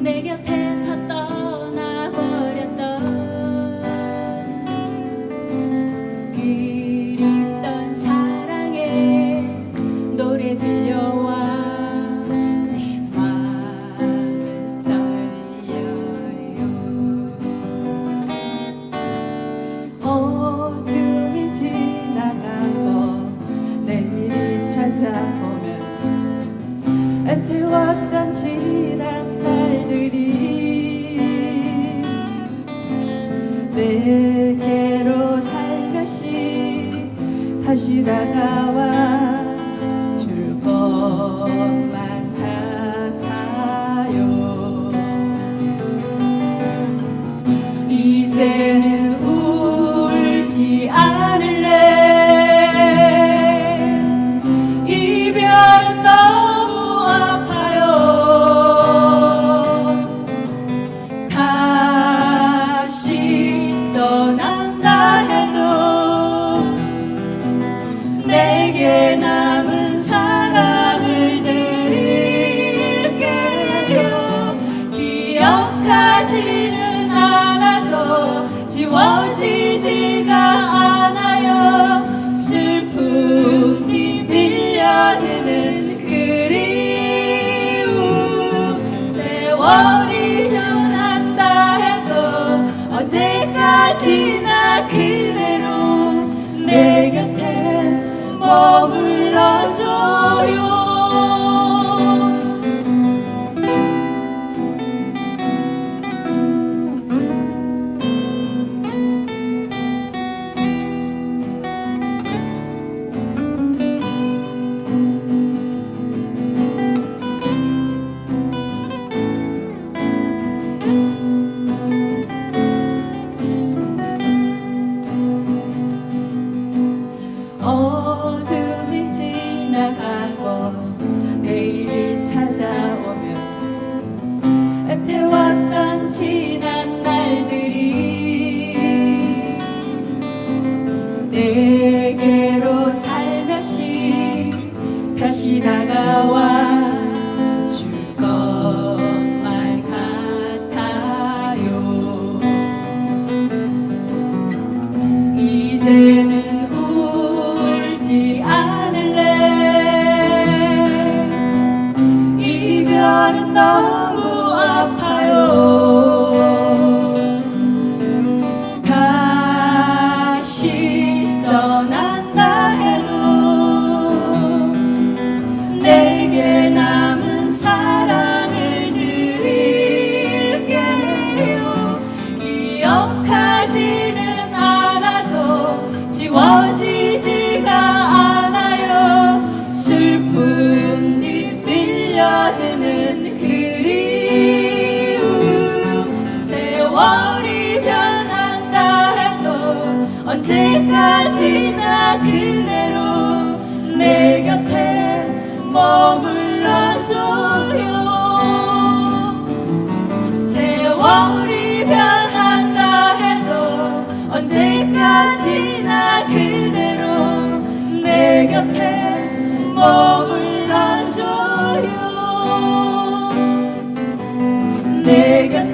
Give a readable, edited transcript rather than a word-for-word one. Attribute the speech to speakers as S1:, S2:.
S1: 내 곁에서 떠나버렸던 그립던 사랑의 노래 들려와 내 마음은 떨려요. 어둠이 지나가고 내일이 찾아오면 애태웠던 지난 날들이 내게로 살며시 다시 다가와 줄 것만 같아요. 이제는 울지 않을래. 이별은 너무 아파요. 다시 떠난다 해도 내게 남은 사랑을 드릴게요. 기억하지는 않아도 지워지지가 않아요. 슬픔이 밀려드는 그리움. 세월이 변한다 해도 언제까지나 그대로 내 곁에 머물러줘요. 어둠이 지나가고 내일이 찾아오면 애태웠던 지난 날들이 내게로 살며시 다시 다가와 줄 것만 같아요. 이제는 울지 않을래. 이별은 너무 아파요. 다시 떠난다 해도 내게 남은 사랑을 드릴게요. 기억하지는 않아도 지워지지가 않아요. 슬픔이 밀려드는 그리움. 세월이 변한다 해도 언제까지나 그대로 내 곁에 머물러줘요. 세월이 변한다 해도 언제까지나 그대로 내 곁에 머물러줘요. 내 곁에